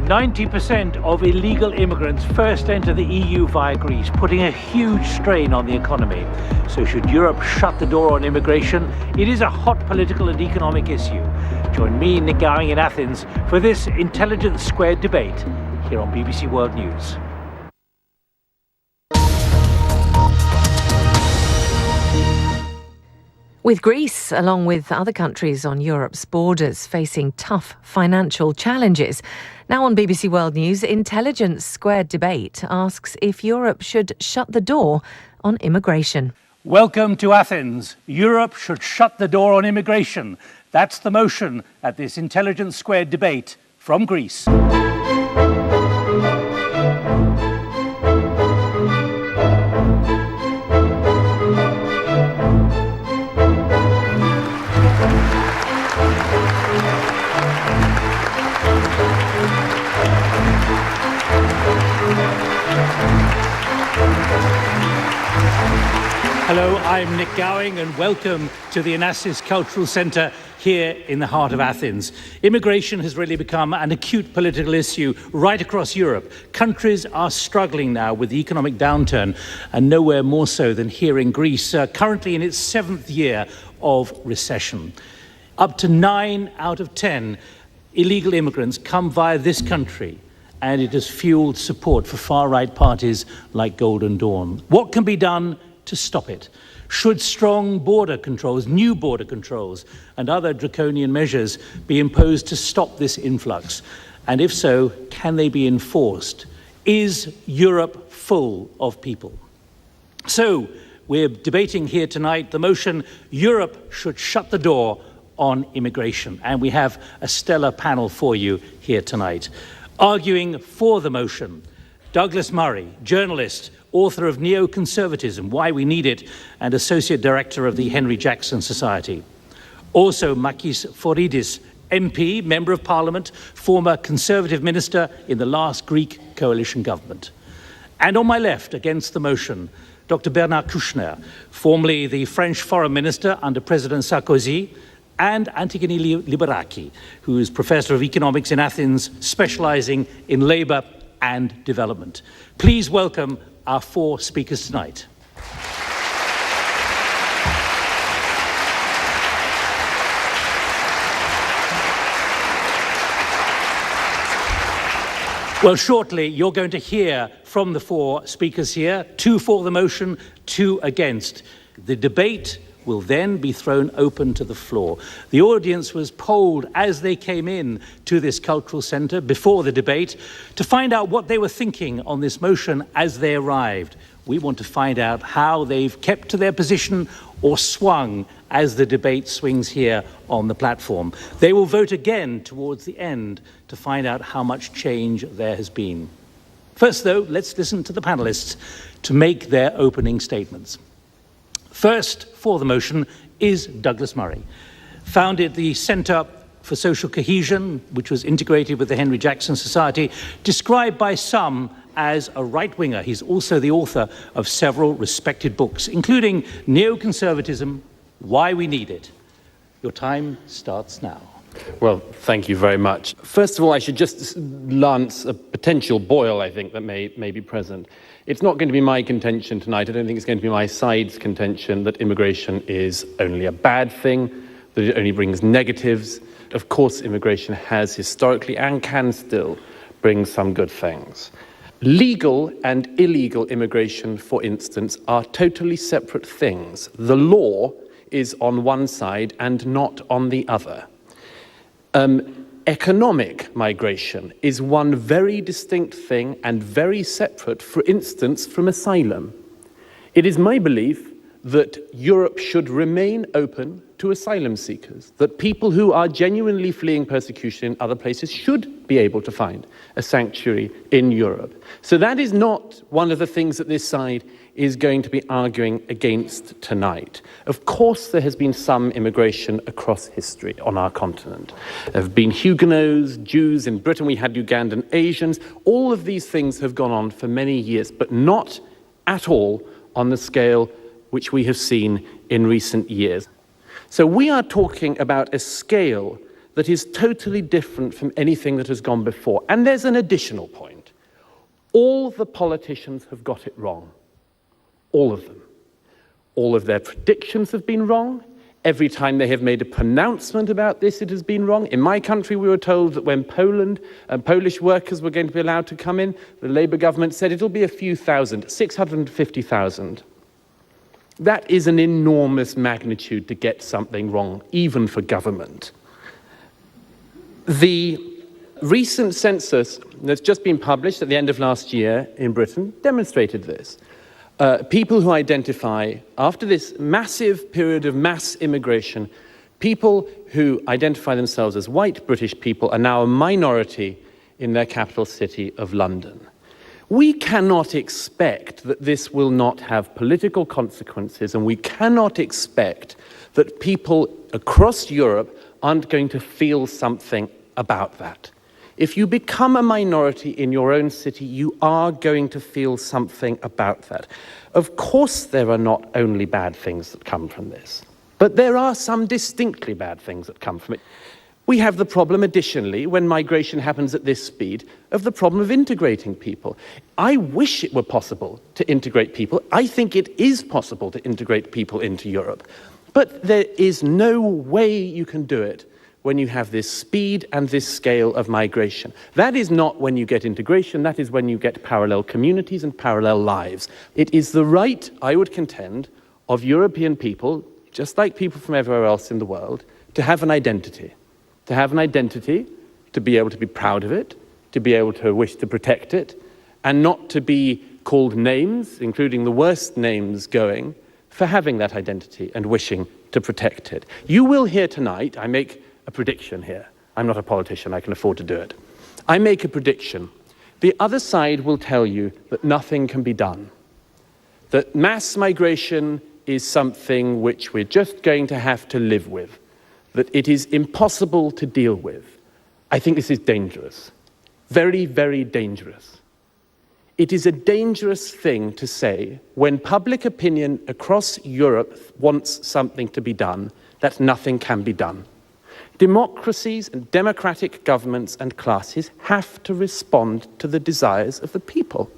90% of illegal immigrants first enter the EU via Greece, putting a huge strain on the economy. So should Europe shut the door on immigration? It is a hot political and economic issue. Join me, Nick Gowing, in Athens for this Intelligence Squared debate here on BBC World News. With Greece, along with other countries on Europe's borders, facing tough financial challenges. Now on BBC World News, Intelligence Squared debate asks if Europe should shut the door on immigration. Welcome to Athens. Europe should shut the door on immigration. That's the motion at this Intelligence Squared debate from Greece. Hello, I'm Nick Gowing and welcome to the Onassis Cultural Centre here in the heart of Athens. Immigration has really become an acute political issue right across Europe. Countries are struggling now with the economic downturn, and nowhere more so than here in Greece, currently in its 7th year of recession. Up to 9 out of 10 illegal immigrants come via this country, and it has fueled support for far-right parties like Golden Dawn. What can be done to stop it? Should strong border controls, new border controls, and other draconian measures be imposed to stop this influx? And if so, can they be enforced? Is Europe full of people? So, we're debating here tonight the motion, Europe should shut the door on immigration. And we have a stellar panel for you here tonight. Arguing for the motion, Douglas Murray, journalist, author of Neoconservatism, Why We Need It, and Associate Director of the Henry Jackson Society. Also, Makis Foridis, MP, Member of Parliament, former Conservative Minister in the last Greek coalition government. And on my left, against the motion, Dr. Bernard Kouchner, formerly the French Foreign Minister under President Sarkozy, and Antigone Liberaki, who is Professor of Economics in Athens, specialising in labour and development. Please welcome our 4 speakers tonight. Well, shortly you're going to hear from the 4 speakers here, 2 for the motion, 2 against. The debate will then be thrown open to the floor. The audience was polled as they came in to this cultural centre before the debate to find out what they were thinking on this motion as they arrived. We want to find out how they've kept to their position or swung as the debate swings here on the platform. They will vote again towards the end to find out how much change there has been. First, though, let's listen to the panellists to make their opening statements. First, for the motion, is Douglas Murray. Founded the Centre for Social Cohesion, which was integrated with the Henry Jackson Society, described by some as a right-winger. He's also the author of several respected books, including Neoconservatism, Why We Need It. Your time starts now. Well, thank you very much. First of all, I should just lance a potential boil, I think, that may be present. It's not going to be my contention tonight. I don't think it's going to be my side's contention that immigration is only a bad thing, that it only brings negatives. Of course, immigration has historically and can still bring some good things. Legal and illegal immigration, for instance, are totally separate things. The law is on one side and not on the other. Economic migration is one very distinct thing and very separate, for instance, from asylum. It is my belief that Europe should remain open to asylum seekers, that people who are genuinely fleeing persecution in other places should be able to find a sanctuary in Europe. So that is not one of the things that this side is going to be arguing against tonight. Of course, there has been some immigration across history on our continent. There have been Huguenots, Jews in Britain, we had Ugandan Asians. All of these things have gone on for many years, but not at all on the scale which we have seen in recent years. So we are talking about a scale that is totally different from anything that has gone before. And there's an additional point. All the politicians have got it wrong. All of them. All of their predictions have been wrong. Every time they have made a pronouncement about this, it has been wrong. In my country, we were told that when Poland and Polish workers were going to be allowed to come in, the Labour government said it'll be a few thousand, 650,000. That is an enormous magnitude to get something wrong, even for government. The recent census that's just been published at the end of last year in Britain demonstrated this. People who identify, after this massive period of mass immigration, people who identify themselves as white British people are now a minority in their capital city of London. We cannot expect that this will not have political consequences, and we cannot expect that people across Europe aren't going to feel something about that. If you become a minority in your own city, you are going to feel something about that. Of course, there are not only bad things that come from this, but there are some distinctly bad things that come from it. We have the problem, additionally, when migration happens at this speed, of the problem of integrating people. I wish it were possible to integrate people. I think it is possible to integrate people into Europe. But there is no way you can do it when you have this speed and this scale of migration. That is not when you get integration, that is when you get parallel communities and parallel lives. It is the right, I would contend, of European people, just like people from everywhere else in the world, to have an identity. To have an identity, to be able to be proud of it, to be able to wish to protect it, and not to be called names, including the worst names going, for having that identity and wishing to protect it. You will hear tonight, I make a prediction here. I'm not a politician, I can afford to do it. I make a prediction. The other side will tell you that nothing can be done. That mass migration is something which we're just going to have to live with. That it is impossible to deal with. I think this is dangerous. Very, very dangerous. It is a dangerous thing to say when public opinion across Europe wants something to be done, that nothing can be done. Democracies and democratic governments and classes have to respond to the desires of the people.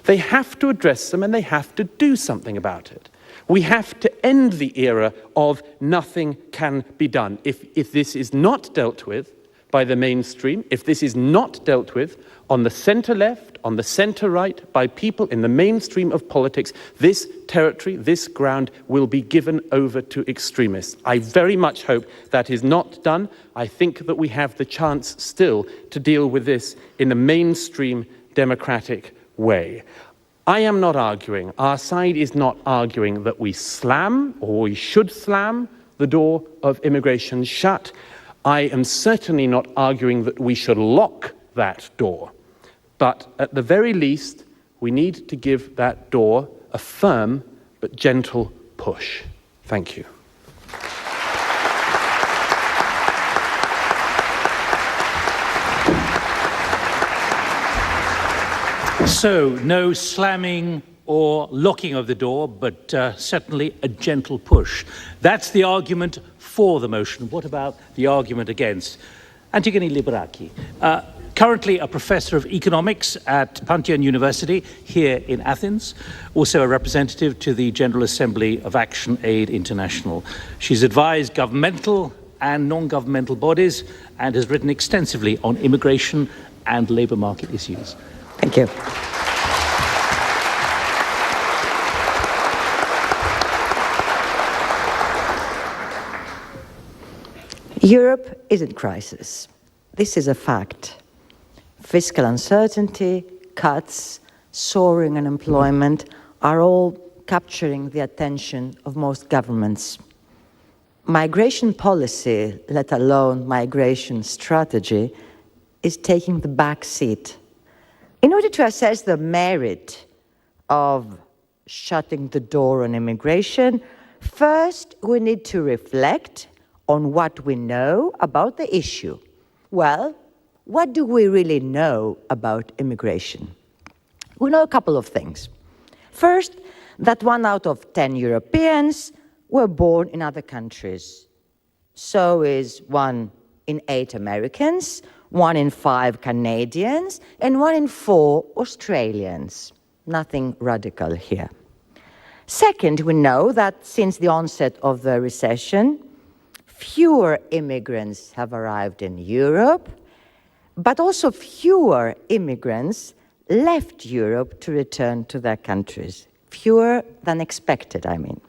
They have to address them and they have to do something about it. We have to end the era of nothing can be done. If this is not dealt with by the mainstream, if this is not dealt with on the centre-left, on the centre-right, by people in the mainstream of politics, this territory, this ground will be given over to extremists. I very much hope that is not done. I think that we have the chance still to deal with this in a mainstream democratic way. I am not arguing, our side is not arguing that we slam, or we should slam, the door of immigration shut. I am certainly not arguing that we should lock that door. But at the very least, we need to give that door a firm but gentle push. Thank you. So, no slamming or locking of the door, but certainly a gentle push. That's the argument for the motion. What about the argument against? Antigone Liberaki, currently a professor of economics at Pantheon University here in Athens, also a representative to the General Assembly of Action Aid International. She's advised governmental and non-governmental bodies and has written extensively on immigration and labour market issues. Thank you. Europe is in crisis. This is a fact. Fiscal uncertainty, cuts, soaring unemployment are all capturing the attention of most governments. Migration policy, let alone migration strategy, is taking the back seat. In order to assess the merit of shutting the door on immigration, first we need to reflect on what we know about the issue. Well, what do we really know about immigration? We know a couple of things. First, that 1 out of 10 Europeans were born in other countries. So is 1 in 8 Americans, 1 in 5 Canadians, and 1 in 4 Australians. Nothing radical here. Second, we know that since the onset of the recession, fewer immigrants have arrived in Europe, but also fewer immigrants left Europe to return to their countries. Fewer than expected, I mean.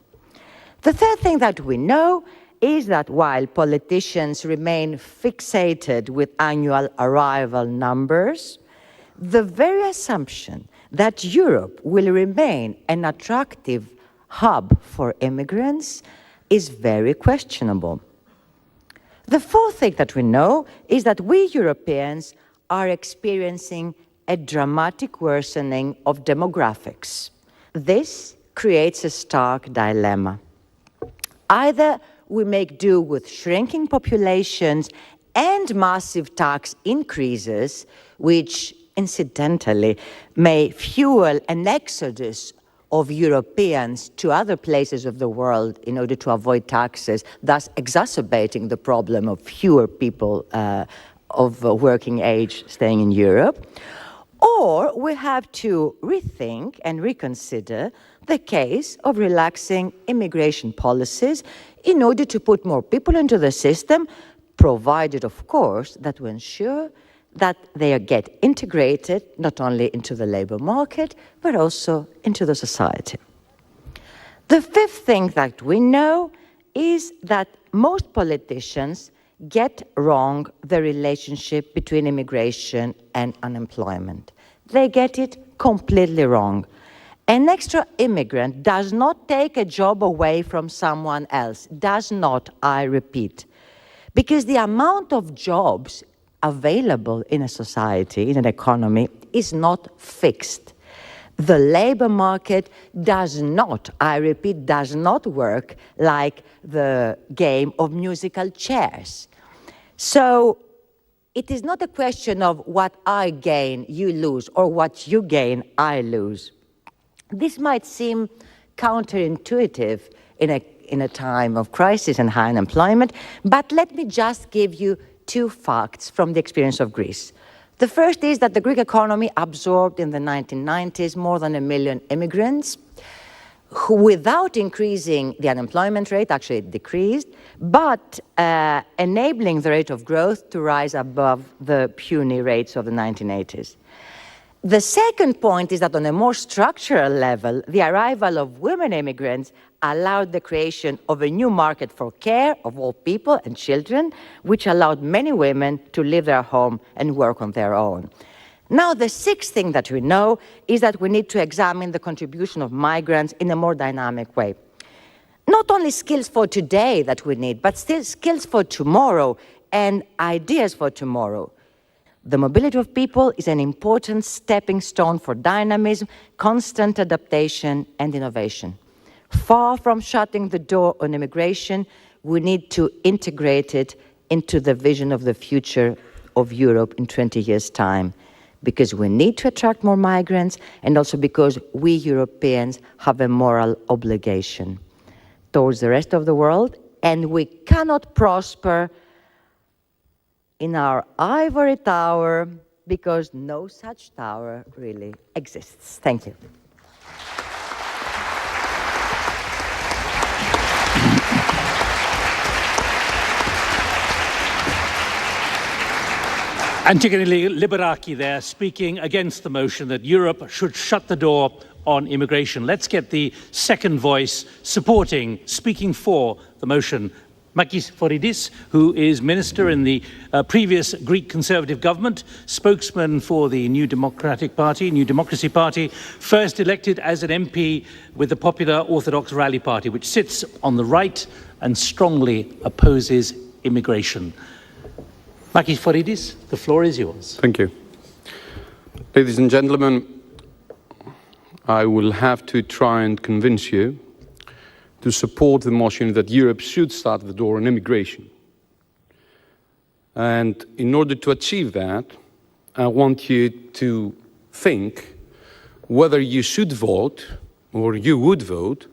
The third thing that we know is that while politicians remain fixated with annual arrival numbers, the very assumption that Europe will remain an attractive hub for immigrants is very questionable. The fourth thing that we know is that we Europeans are experiencing a dramatic worsening of demographics. This creates a stark dilemma. Either we make do with shrinking populations and massive tax increases, which incidentally may fuel an exodus of Europeans to other places of the world in order to avoid taxes, thus exacerbating the problem of fewer people of working age staying in Europe. Or we have to rethink and reconsider the case of relaxing immigration policies in order to put more people into the system, provided, of course, that we ensure that they get integrated not only into the labor market, but also into the society. The fifth thing that we know is that most politicians get wrong the relationship between immigration and unemployment. They get it completely wrong. An extra immigrant does not take a job away from someone else, does not, I repeat, because the amount of jobs available in a society, in an economy, is not fixed. The labor market does not, I repeat, does not work like the game of musical chairs. So it is not a question of what I gain, you lose, or what you gain, I lose. This might seem counterintuitive in a time of crisis and high unemployment, but let me just give you 2 facts from the experience of Greece. The first is that the Greek economy absorbed in the 1990s more than 1 million immigrants, who, without increasing the unemployment rate, actually decreased, but enabling the rate of growth to rise above the puny rates of the 1980s. The second point is that on a more structural level, the arrival of women immigrants allowed the creation of a new market for care of all people and children, which allowed many women to leave their home and work on their own. Now, the sixth thing that we know is that we need to examine the contribution of migrants in a more dynamic way. Not only skills for today that we need, but still skills for tomorrow and ideas for tomorrow. The mobility of people is an important stepping stone for dynamism, constant adaptation, and innovation. Far from shutting the door on immigration, we need to integrate it into the vision of the future of Europe in 20 years' time, because we need to attract more migrants, and also because we Europeans have a moral obligation towards the rest of the world, and we cannot prosper in our ivory tower because no such tower really exists. Thank you. Antigone Liberaki there, speaking against the motion that Europe should shut the door on immigration. Let's get the second voice supporting, speaking for the motion. Makis Foridis, who is minister in the previous Greek Conservative government, spokesman for the New Democratic Party, New Democracy Party, first elected as an MP with the Popular Orthodox Rally Party, which sits on the right and strongly opposes immigration. Makis Foridis, the floor is yours. Thank you. Ladies and gentlemen, I will have to try and convince you to support the motion that Europe should start the door on immigration. And in order to achieve that, I want you to think whether you should vote or you would vote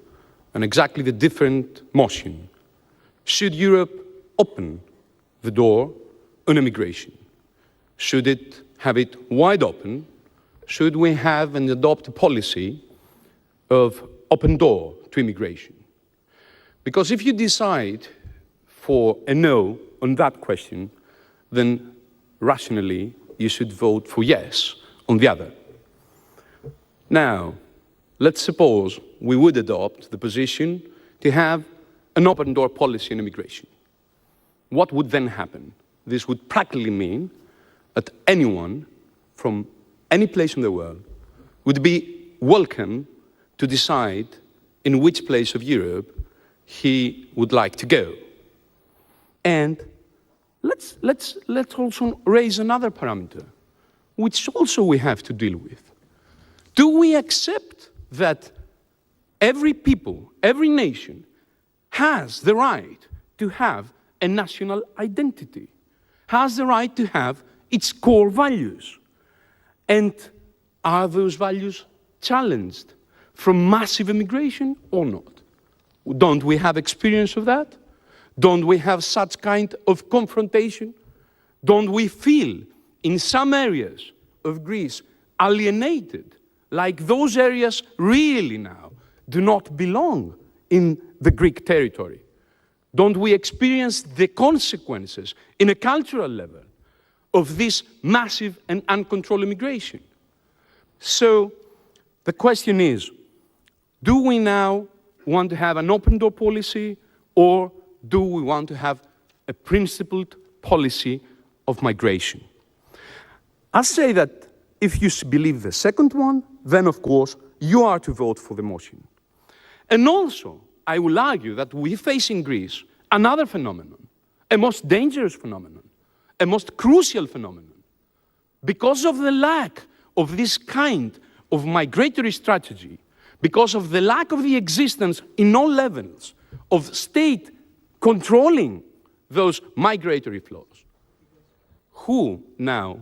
on exactly the different motion. Should Europe open the door on immigration? Should it have it wide open? Should we have and adopt a policy of open door to immigration? Because if you decide for a no on that question, then rationally you should vote for yes on the other. Now, let's suppose we would adopt the position to have an open door policy on immigration. What would then happen? This would practically mean that anyone from any place in the world would be welcome to decide in which place of Europe he would like to go. And let's also raise another parameter, which also we have to deal with. Do we accept that every people, every nation has the right to have a national identity, has the right to have its core values? And are those values challenged from massive immigration or not? Don't we have experience of that? Don't we have such kind of confrontation? Don't we feel in some areas of Greece alienated, like those areas really now do not belong in the Greek territory? Don't we experience the consequences in a cultural level of this massive and uncontrolled immigration? So the question is, do we now want to have an open door policy, or do we want to have a principled policy of migration? I say that if you believe the second one, then of course you are to vote for the motion. And also, I will argue that we face in Greece another phenomenon, a most dangerous phenomenon, a most crucial phenomenon. Because of the lack of this kind of migratory strategy, because of the lack of the existence in all levels of state controlling those migratory flows, who now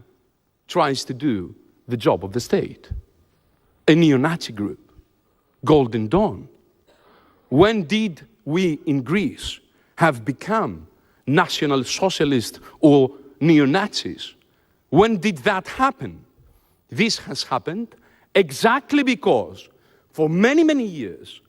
tries to do the job of the state? A neo-Nazi group, Golden Dawn. When did we in Greece have become National Socialists or neo-Nazis? When did that happen? This has happened exactly because for many, many years,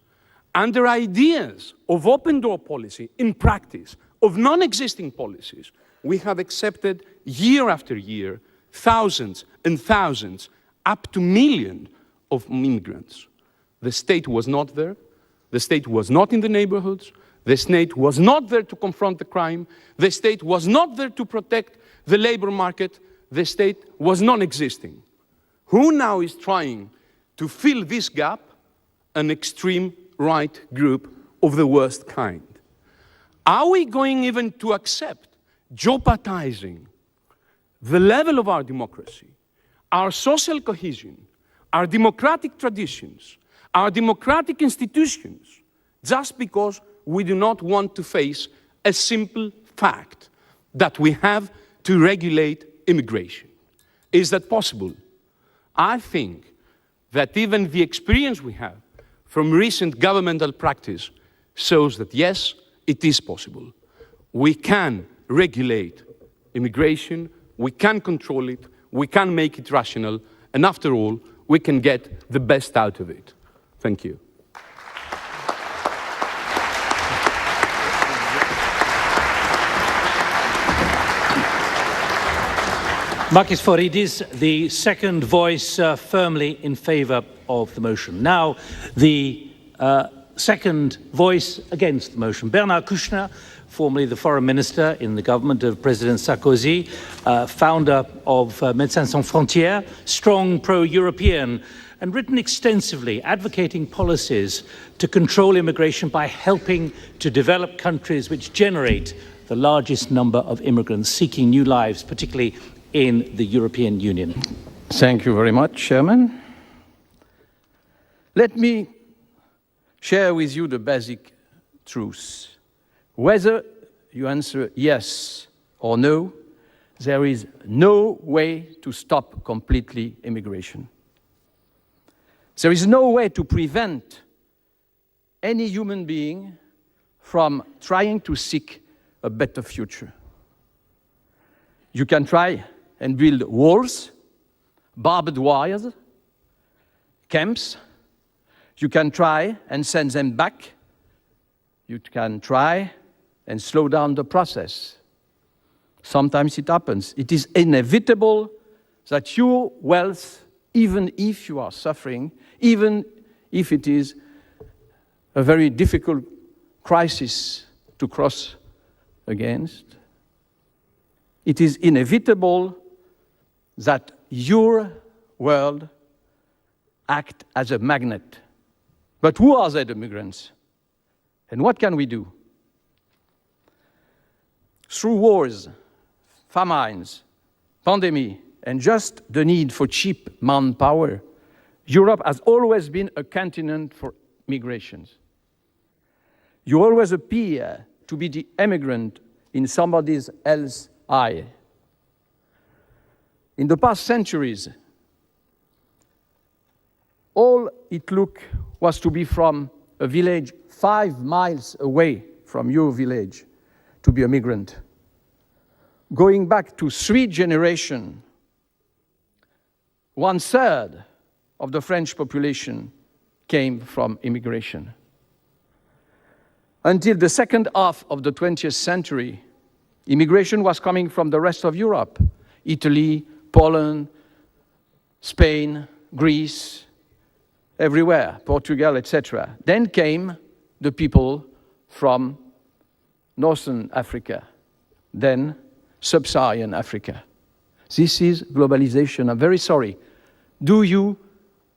under ideas of open door policy, in practice, of non-existing policies, we have accepted year after year thousands and thousands, up to millions of immigrants. The state was not there. The state was not in the neighborhoods. The state was not there to confront the crime. The state was not there to protect the labor market. The state was non-existing. Who now is trying to fill this gap? An extreme right group of the worst kind. Are we going even to accept jeopardizing the level of our democracy, our social cohesion, our democratic traditions, our democratic institutions, just because we do not want to face a simple fact that we have to regulate immigration? Is that possible? I think that even the experience we have from recent governmental practice shows that yes, it is possible. We can regulate immigration, we can control it, we can make it rational, and after all, we can get the best out of it. Thank you. Makis Foridis, the second voice firmly in favour of the motion. Now, the second voice against the motion, Bernard Kouchner, formerly the foreign minister in the government of President Sarkozy, founder of Médecins Sans Frontières, strong pro-European, and written extensively advocating policies to control immigration by helping to develop countries which generate the largest number of immigrants seeking new lives, particularly in the European Union. Thank you very much, Chairman. Let me share with you the basic truth. Whether you answer yes or no, there is no way to stop completely immigration. There is no way to prevent any human being from trying to seek a better future. You can try and build walls, barbed wires, camps. You can try and send them back. You can try and slow down the process. Sometimes it happens. It is inevitable that your wealth, even if you are suffering, even if it is a very difficult crisis to cross against, it is inevitable that your world act as a magnet. But who are the immigrants? And what can we do? Through wars, famines, pandemic, and just the need for cheap manpower, Europe has always been a continent for migrations. You always appear to be the immigrant in somebody else's eye. In the past centuries, all it took was to be from a village 5 miles away from your village to be a migrant. Going back to 3 generations, 1/3 of the French population came from immigration. Until the second half of the 20th century, immigration was coming from the rest of Europe, Italy, Poland, Spain, Greece, everywhere, Portugal, etc. Then came the people from Northern Africa, then Sub-Saharan Africa. This is globalization. I'm very sorry. Do you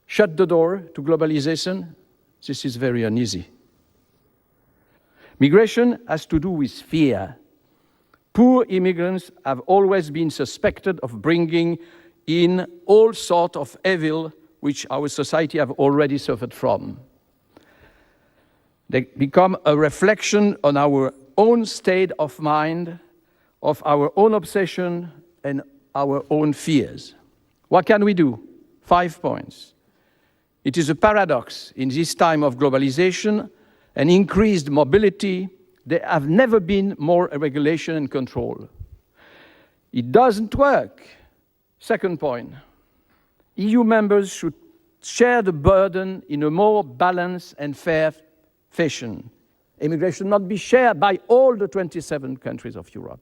shut the door to globalization? This is very uneasy. Migration has to do with fear. Poor immigrants have always been suspected of bringing in all sorts of evil which our society have already suffered from. They become a reflection on our own state of mind, of our own obsession and our own fears. What can we do? 5 points. It is a paradox in this time of globalization and increased mobility. There have never been more regulation and control. It doesn't work. Second point, EU members should share the burden in a more balanced and fair fashion. Immigration not be shared by all the 27 countries of Europe.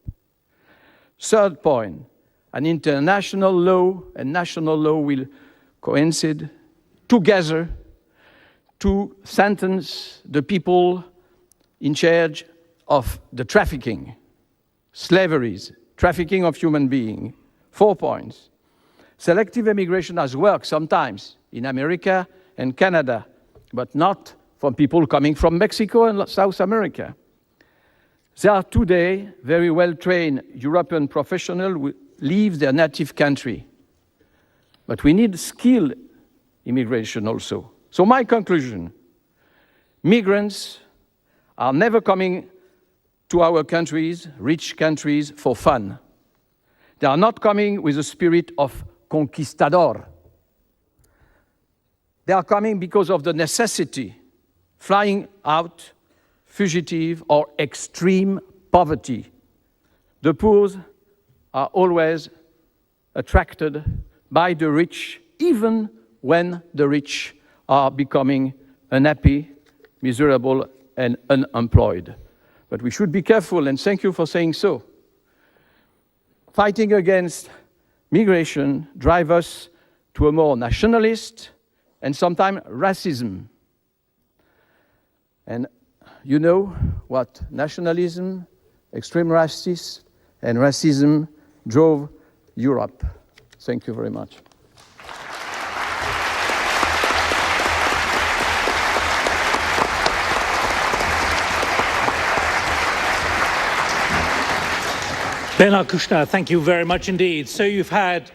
Third point, an international law and national law will coincide together to sentence the people in charge of the trafficking, slaveries, trafficking of human beings. 4 points. Selective immigration has worked sometimes in America and Canada, but not from people coming from Mexico and South America. There are today very well-trained European professionals who leave their native country. But we need skilled immigration also. So my conclusion, migrants are never coming to our countries, rich countries, for fun. They are not coming with a spirit of conquistador. They are coming because of the necessity, flying out, fugitive or extreme poverty. The poor are always attracted by the rich, even when the rich are becoming unhappy, miserable, and unemployed. But we should be careful, and thank you for saying so. Fighting against migration drives us to a more nationalist and sometimes racism. And you know what nationalism, extreme racism, and racism drove Europe. Thank you very much. Bernard Kouchner, thank you very much indeed. So you've had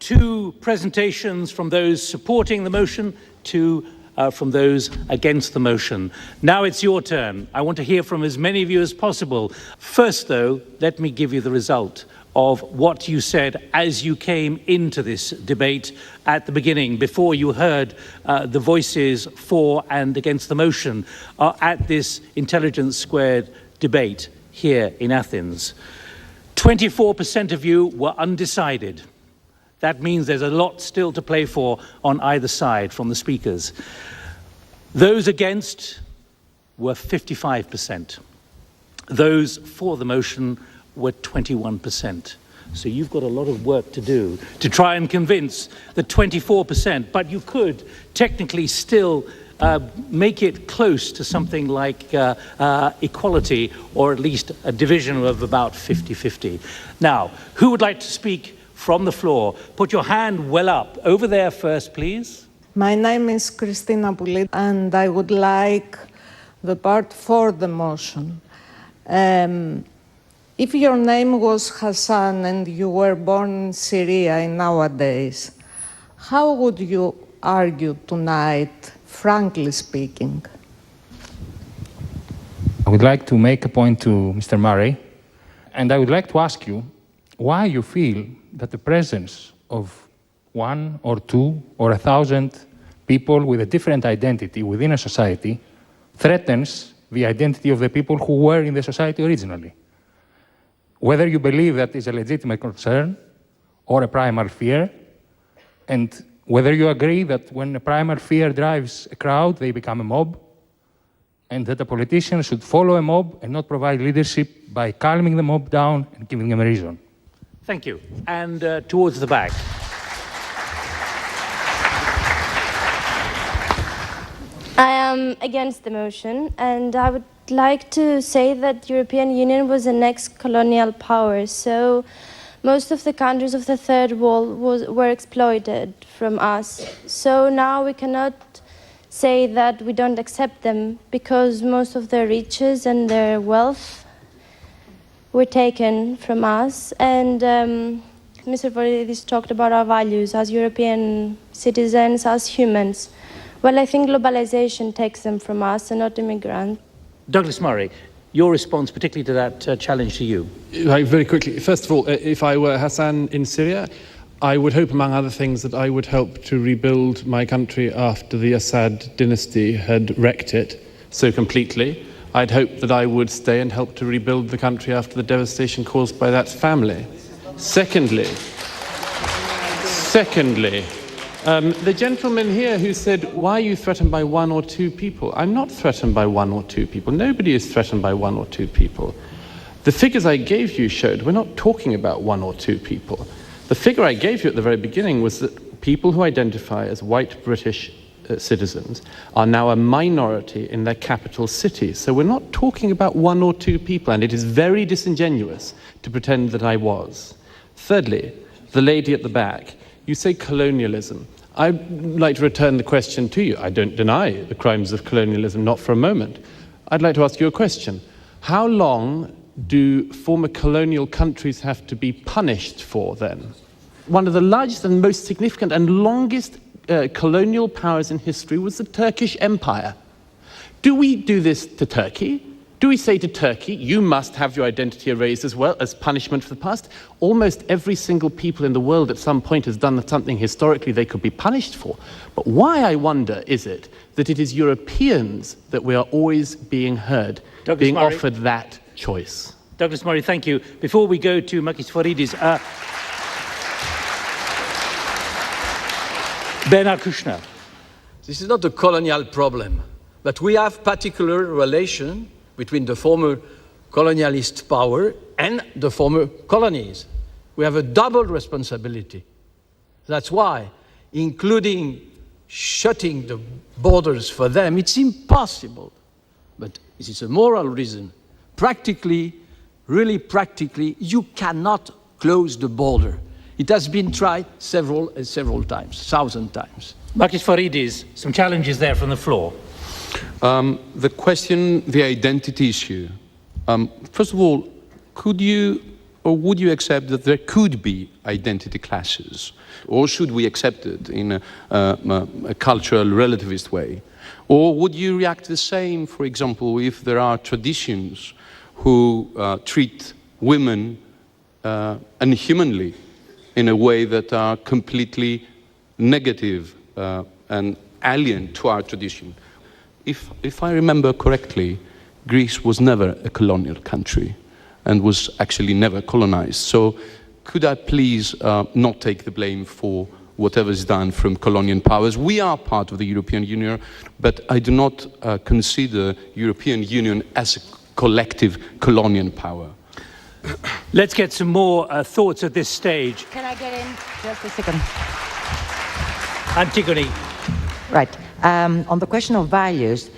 2 presentations from those supporting the motion, 2 from those against the motion. Now it's your turn. I want to hear from as many of you as possible. First, though, let me give you the result of what you said as you came into this debate at the beginning, before you heard the voices for and against the motion at this Intelligence Squared debate here in Athens. 24% of you were undecided. That means there's a lot still to play for on either side from the speakers. Those against were 55%. Those for the motion were 21%. So you've got a lot of work to do to try and convince the 24%, but you could technically still make it close to something like equality, or at least a division of about 50-50. Now, who would like to speak from the floor? Put your hand well up. Over there first, please. My name is Christina Poulit, and I would like the part for the motion. If your name was Hassan and you were born in Syria nowadays, how would you argue tonight, frankly speaking? I would like to make a point to Mr. Murray, and I would like to ask you why you feel that the presence of 1 or 2 or 1,000 people with a different identity within a society threatens the identity of the people who were in the society originally. Whether you believe that is a legitimate concern or a primal fear, and whether you agree that when a primal fear drives a crowd, they become a mob, and that a politician should follow a mob and not provide leadership by calming the mob down and giving them a reason. Thank you. And towards the back. I am against the motion, and I would like to say that the European Union was an ex-colonial power, so most of the countries of the Third World were exploited from us. So now we cannot say that we don't accept them, because most of their riches and their wealth were taken from us. And Mr. Voridis talked about our values as European citizens, as humans. Well, I think globalization takes them from us and not immigrants. Douglas Murray, your response particularly to that challenge to you. Very quickly, first of all, if I were Hassan in Syria, I would hope, among other things, that I would help to rebuild my country after the Assad dynasty had wrecked it so completely. I'd hope that I would stay and help to rebuild the country after the devastation caused by that family. Secondly, the gentleman here who said, why are you threatened by 1 or 2 people? I'm not threatened by 1 or 2 people. Nobody is threatened by 1 or 2 people. The figures I gave you showed we're not talking about 1 or 2 people. The figure I gave you at the very beginning was that people who identify as white British citizens are now a minority in their capital cities. So we're not talking about 1 or 2 people, and it is very disingenuous to pretend that I was. Thirdly, the lady at the back, you say colonialism. I'd like to return the question to you. I don't deny the crimes of colonialism, not for a moment. I'd like to ask you a question. How long do former colonial countries have to be punished for then? One of the largest and most significant and longest colonial powers in history was the Turkish Empire. Do we do this to Turkey? Do we say to Turkey, you must have your identity erased as well as punishment for the past? Almost every single people in the world at some point has done something historically they could be punished for. But why, I wonder, is it that it is Europeans that we are always being heard, being Murray. offered that choice? Douglas Murray, thank you. Before we go to Makis Voridis, Bernard Kouchner. This is not a colonial problem, but we have particular relation between the former colonialist power and the former colonies. We have a double responsibility. That's why, including shutting the borders for them, it's impossible. But this is a moral reason. Practically, really practically, you cannot close the border. It has been tried several times, 1,000 times. Makis Voridis, some challenges there from the floor. The question, the identity issue. First of all, could you or would you accept that there could be identity clashes? Or should we accept it in a cultural relativist way? Or would you react the same, for example, if there are traditions who treat women inhumanly in a way that are completely negative and alien to our tradition? If I remember correctly, Greece was never a colonial country. and was actually never colonized. So could I please not take the blame for whatever is done from colonial powers? We are part of the European Union, but I do not consider European Union as a collective colonial power. Let's get some more thoughts at this stage. Can I get in just a second? Antigone. Right. On the question of values,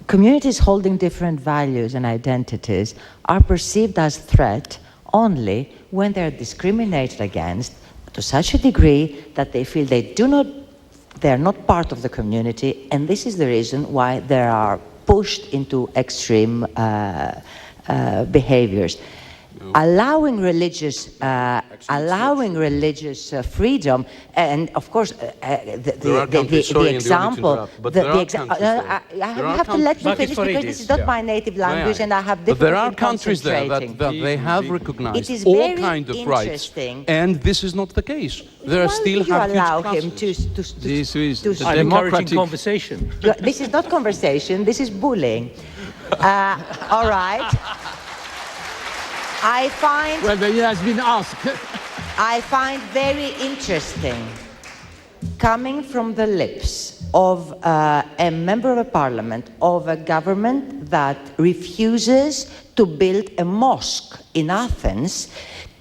communities holding different values and identities are perceived as threat only when they're discriminated against to such a degree that they feel they're not part of the community, and this is the reason why they are pushed into extreme behaviors. Allowing religious freedom, and of course the example. You have to let me finish because this is not my native language, and I have difficulty. But there are countries there that they have recognized all kinds of rights, and this is not the case. There are still you allow him to This is the I'm encouraging democratic conversation. This is not conversation. This is bullying. All right. Well, he has been asked. I find very interesting coming from the lips of a member of a parliament of a government that refuses to build a mosque in Athens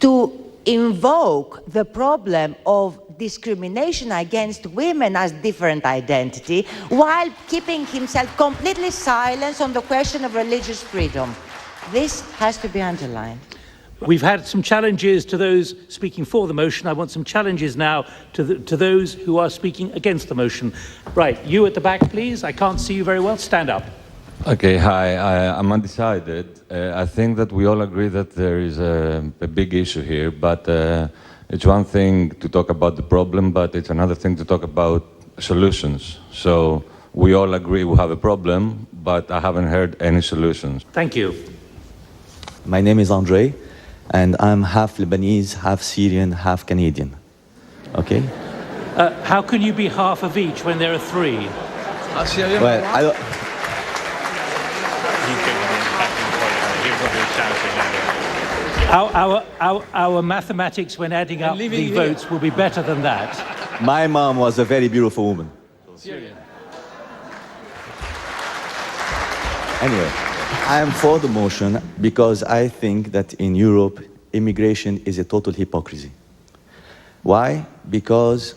to invoke the problem of discrimination against women as different identity while keeping himself completely silent on the question of religious freedom. This has to be underlined. We've had some challenges to those speaking for the motion. I want some challenges now to those who are speaking against the motion. Right, you at the back, please. I can't see you very well. Stand up. Okay, hi. I'm undecided. I think that we all agree that there is a big issue here, but it's one thing to talk about the problem, but it's another thing to talk about solutions. So we all agree we have a problem, but I haven't heard any solutions. Thank you. My name is Andre, and I'm half Lebanese, half Syrian, half Canadian. Okay? How can you be half of each when there are three? Well, I don't... Our mathematics when adding up the votes will be better than that. My mom was a very beautiful woman. Anyway, I am for the motion because I think that in Europe, immigration is a total hypocrisy. Why? Because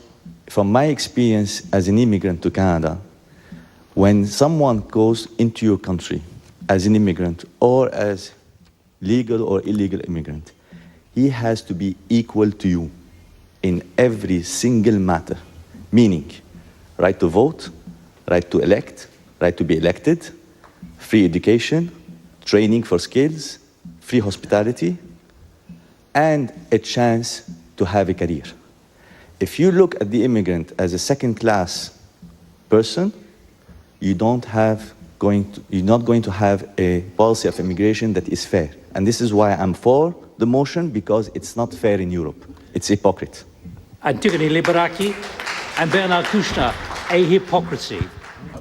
from my experience as an immigrant to Canada, when someone goes into your country as an immigrant or as legal or illegal immigrant, he has to be equal to you in every single matter, meaning right to vote, right to elect, right to be elected, free education, training for skills, free hospitality, and a chance to have a career. If you look at the immigrant as a second-class person, you're not going to have a policy of immigration that is fair. And this is why I'm for the motion, because it's not fair in Europe. It's hypocrite. Antigone Liberaki and Bernard Kouchner, a hypocrisy.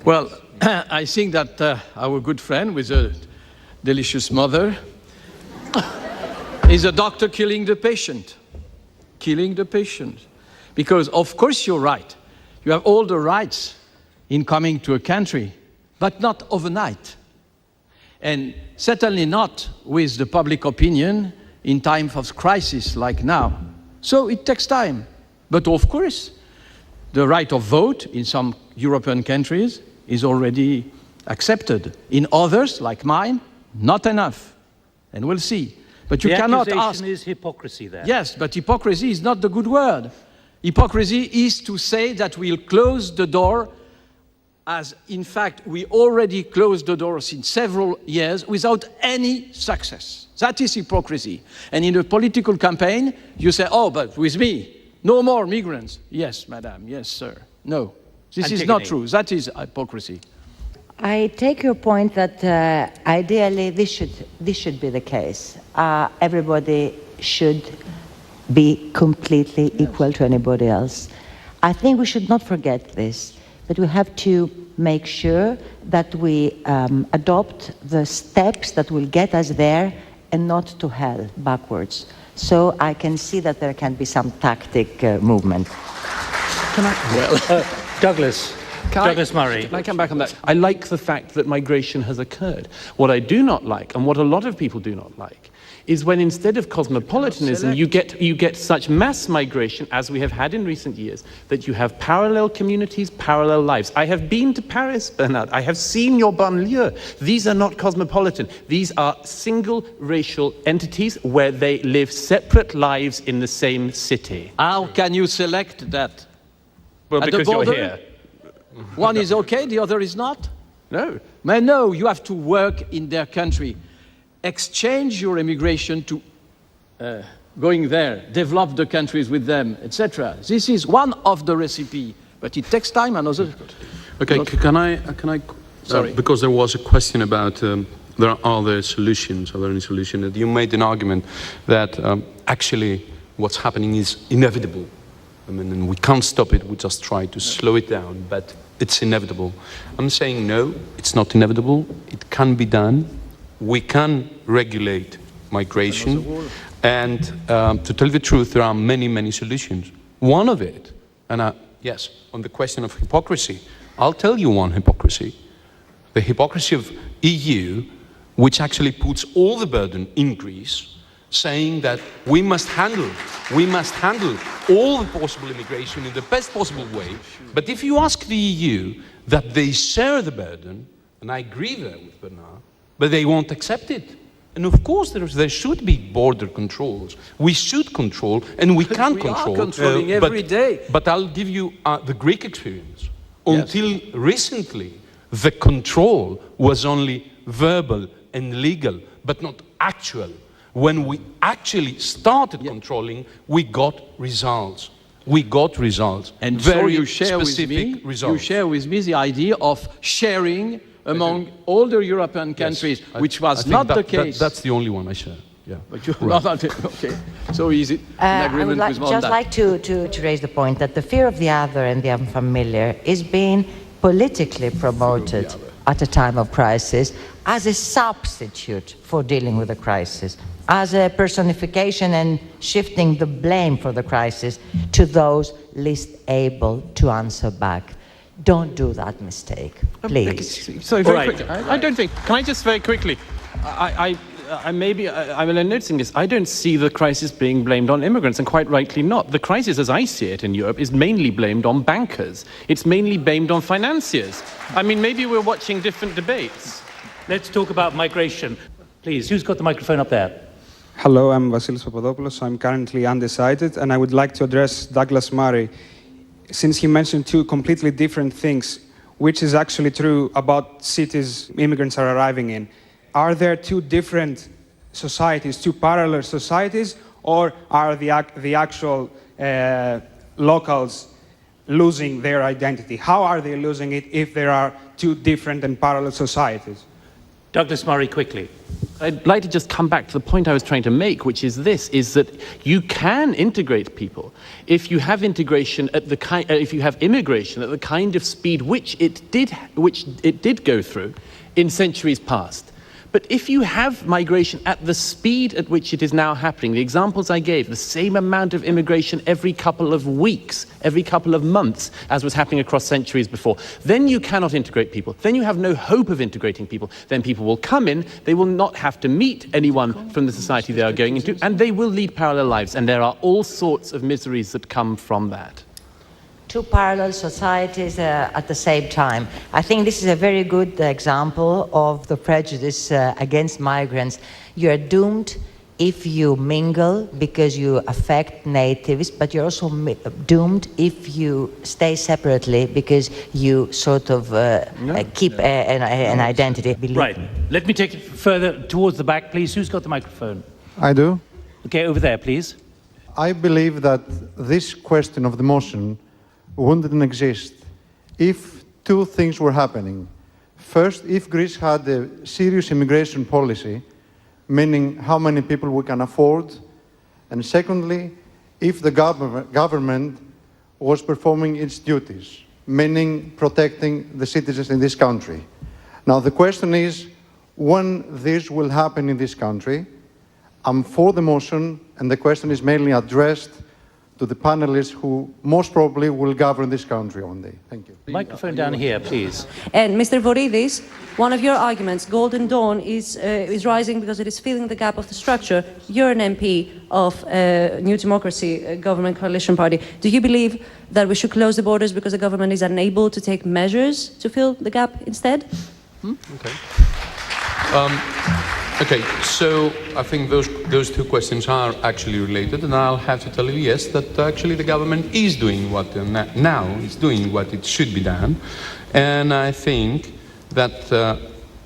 Well, I think that our good friend with a delicious mother is a doctor killing the patient. Killing the patient. Because, of course, you're right. You have all the rights in coming to a country, but not overnight. And certainly not with the public opinion in times of crisis like now. So it takes time. But of course, the right of vote in some European countries is already accepted. In others, like mine, not enough. And we'll see. But you cannot ask... The accusation is hypocrisy there. Yes, but hypocrisy is not the good word. Hypocrisy is to say that we'll close the door, as in fact we already closed the door since several years without any success. That is hypocrisy. And in a political campaign, you say, oh, but with me, no more migrants. Yes, madam, yes, sir. No, this is not true. That is hypocrisy. I take your point that ideally this should be the case. Everybody should be completely equal to anybody else. I think we should not forget this, but we have to make sure that we adopt the steps that will get us there and not to hell backwards. So I can see that there can be some tactic movement. Douglas Murray. Can I come back on that? I like the fact that migration has occurred. What I do not like, and what a lot of people do not like, is when instead of cosmopolitanism, you get such mass migration as we have had in recent years, that you have parallel communities, parallel lives. I have been to Paris, Bernard. I have seen your banlieue. These are not cosmopolitan. These are single racial entities where they live separate lives in the same city. How can you select that? Well, At because the you're border? here. One is okay, the other is not? No. Man, no, you have to work in their country. Exchange your immigration to going there, develop the countries with them, etc. This is one of the recipe, but it takes time. Another. Okay, can I? Sorry. Because there was a question about are there solutions? Are there any solutions? You made an argument that actually what's happening is inevitable. I mean, and we can't stop it. We just try to slow it down, but it's inevitable. I'm saying no, it's not inevitable. It can be done. We can regulate migration, and to tell the truth, there are many, many solutions. One of it, and yes, on the question of hypocrisy, I'll tell you one hypocrisy. The hypocrisy of EU, which actually puts all the burden in Greece, saying that we must handle all the possible immigration in the best possible way. But if you ask the EU that they share the burden, and I agree there with Bernard, but they won't accept it. And of course there should be border controls. We should control, and we can control. We are controlling every day. But I'll give you the Greek experience. Until recently, the control was only verbal and legal, but not actual. When we actually started controlling, we got results. And very so you share specific with me, results. You share with me the idea of sharing among all the European countries, which was not the case. That's the only one I share. Yeah. But you're not okay. So is it an I agreement would with just like to raise the point that the fear of the other and the unfamiliar is being politically promoted at a time of crisis as a substitute for dealing with the crisis, as a personification and shifting the blame for the crisis to those least able to answer back. Don't do that mistake, please. So very quickly, I don't think. Can I just very quickly? I'm noticing this. I don't see the crisis being blamed on immigrants, and quite rightly not. The crisis, as I see it in Europe, is mainly blamed on bankers. It's mainly blamed on financiers. I mean, maybe we're watching different debates. Let's talk about migration. Please, who's got the microphone up there? Hello, I'm Vasilis Papadopoulos. I'm currently undecided, and I would like to address Douglas Murray. Since he mentioned two completely different things, which is actually true about cities immigrants are arriving in. Are there two different societies, two parallel societies, or are the actual locals losing their identity? How are they losing it if there are two different and parallel societies? Douglas Murray, quickly. I'd like to just come back to the point I was trying to make, which is this: is that you can integrate people if you have integration at if you have immigration at the kind of speed which it did go through in centuries past. But if you have migration at the speed at which it is now happening, the examples I gave, the same amount of immigration every couple of weeks, every couple of months, as was happening across centuries before, then you cannot integrate people. Then you have no hope of integrating people. Then people will come in, they will not have to meet anyone from the society they are going into, and they will lead parallel lives. And there are all sorts of miseries that come from that. Two parallel societies at the same time. I think this is a very good example of the prejudice against migrants. You are doomed if you mingle because you affect natives, but you're also doomed if you stay separately because you sort of keep an identity. Right. Let me take it further towards the back, please. Who's got the microphone? I do. Okay, over there, please. I believe that this question of the motion wouldn't exist if two things were happening. First, if Greece had a serious immigration policy, meaning how many people we can afford, and secondly, if the government was performing its duties, meaning protecting the citizens in this country. Now, the question is when this will happen in this country, I'm for the motion, and the question is mainly addressed to the panelists who most probably will govern this country one day. Thank you. Microphone down here, please. And Mr. Voridis, one of your arguments, Golden Dawn, is rising because it is filling the gap of the structure. You're an MP of New Democracy Government Coalition Party. Do you believe that we should close the borders because the government is unable to take measures to fill the gap instead? Okay. Okay, so I think those two questions are actually related, and I'll have to tell you, yes, that actually the government is doing what now is doing what it should be done, and I think that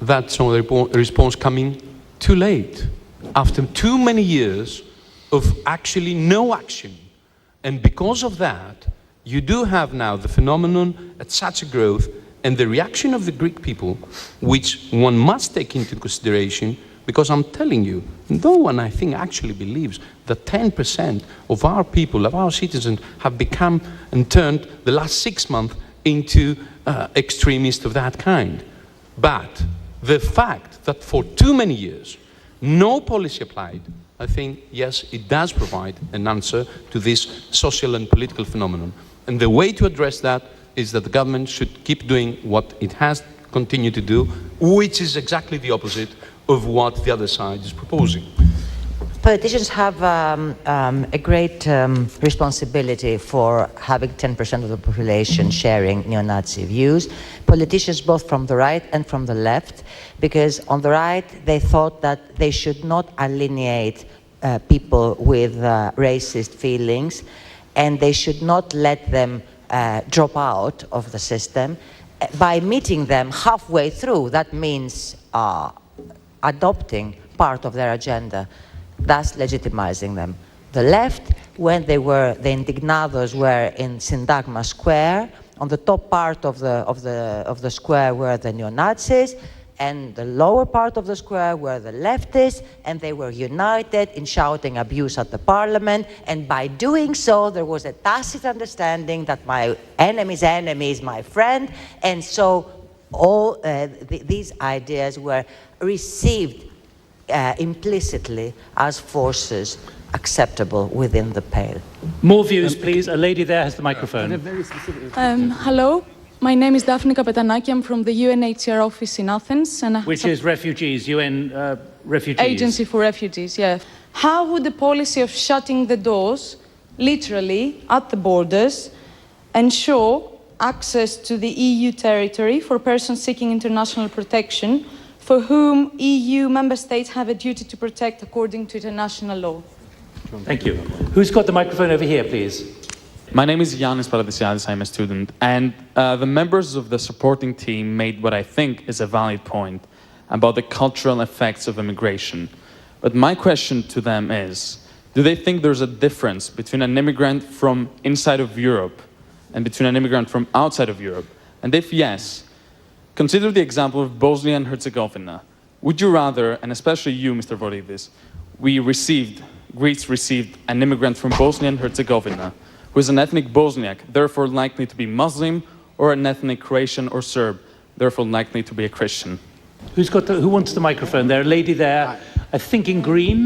that's a response coming too late, after too many years of actually no action, and because of that, you do have now the phenomenon at such a growth, and the reaction of the Greek people, which one must take into consideration. Because I'm telling you, no one, I think, actually believes that 10% of our people, of our citizens, have become and turned the last 6 months into extremists of that kind. But the fact that for too many years, no policy applied, I think, yes, it does provide an answer to this social and political phenomenon. And the way to address that is that the government should keep doing what it has continued to do, which is exactly the opposite of what the other side is proposing. Politicians have a great responsibility for having 10% of the population sharing neo-Nazi views. Politicians both from the right and from the left, because on the right they thought that they should not alienate people with racist feelings, and they should not let them drop out of the system. By meeting them halfway through, that means adopting part of their agenda, thus legitimizing them. The left, when the indignados were in Syntagma Square, on the top part of the square were the neo-Nazis, and the lower part of the square were the leftists, and they were united in shouting abuse at the parliament, and by doing so there was a tacit understanding that my enemy's enemy is my friend, and so all these ideas were received implicitly as forces acceptable within the pale. More views, please. A lady there has the microphone. Hello, my name is Daphne Kapetanaki. I'm from the UNHCR office in Athens. Which is refugees, UN refugees. Agency for Refugees, yeah. How would the policy of shutting the doors, literally, at the borders, ensure access to the EU territory for persons seeking international protection, for whom EU member states have a duty to protect according to international law? Thank you. Who's got the microphone over here, please? My name is Yannis Paradisiadis, I'm a student, and the members of the supporting team made what I think is a valid point about the cultural effects of immigration. But my question to them is, do they think there's a difference between an immigrant from inside of Europe and between an immigrant from outside of Europe? And if yes, consider the example of Bosnia and Herzegovina. Would you rather, and especially you, Mr. Voridis, Greece received an immigrant from Bosnia and Herzegovina who is an ethnic Bosniak, therefore likely to be Muslim, or an ethnic Croatian or Serb, therefore likely to be a Christian? Who wants the microphone? There, a lady there, I think in green.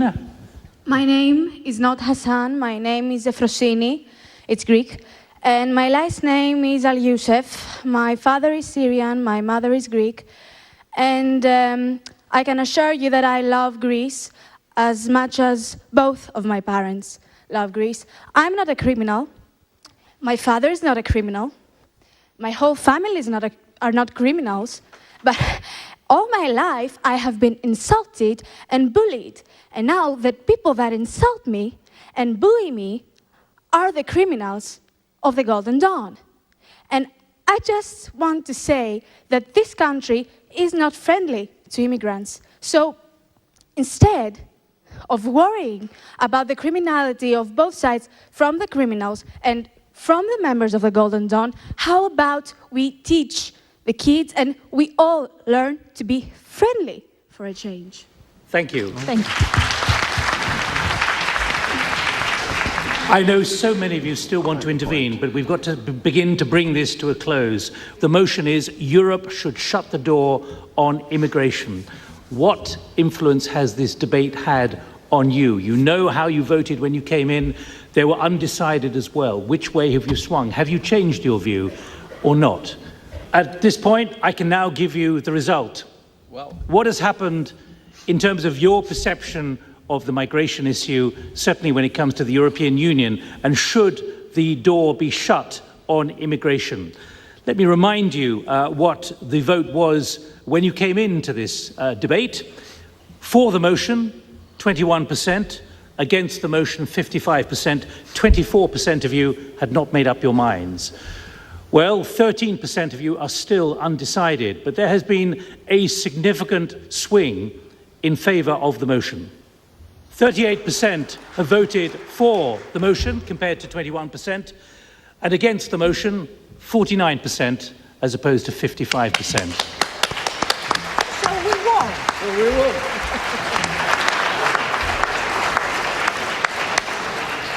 My name is not Hassan, my name is Efrosini, it's Greek. And my last name is Al Youssef. My father is Syrian, my mother is Greek. And I can assure you that I love Greece as much as both of my parents love Greece. I'm not a criminal. My father is not a criminal. My whole family are not criminals. But all my life I have been insulted and bullied. And now the people that insult me and bully me are the criminals of the Golden Dawn. And I just want to say that this country is not friendly to immigrants. So instead of worrying about the criminality of both sides from the criminals and from the members of the Golden Dawn, how about we teach the kids and we all learn to be friendly for a change? Thank you. Thank you. I know so many of you still want to intervene, but we've got to begin to bring this to a close. The motion is Europe should shut the door on immigration. What influence has this debate had on you. You know how you voted when you came in. They were undecided as well. Which way have you swung? Have you changed your view or not? At this point, I can now give you the result. Well, what has happened in terms of your perception of the migration issue, certainly when it comes to the European Union, and should the door be shut on immigration? Let me remind you what the vote was when you came into this debate. For the motion, 21%, against the motion, 55%, 24% of you had not made up your minds. Well, 13% of you are still undecided, but there has been a significant swing in favour of the motion. 38% have voted for the motion compared to 21%, and against the motion, 49% as opposed to 55%. So we won. we won.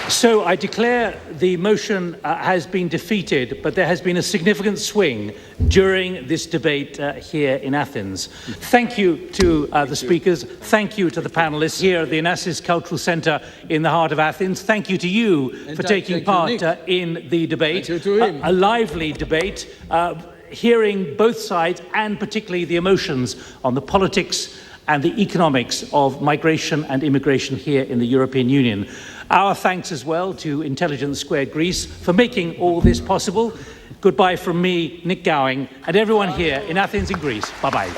So I declare the motion has been defeated, but there has been a significant swing during this debate here in Athens. Thank you to the speakers. Thank you to the panelists here at the Onassis Cultural Centre in the heart of Athens. Thank you to you for taking part in the debate. Thank you to him. A lively debate, hearing both sides and particularly the emotions on the politics and the economics of migration and immigration here in the European Union. Our thanks as well to Intelligence Squared Greece for making all this possible. Goodbye from me, Nick Gowing, and everyone here in Athens in Greece. Bye-bye.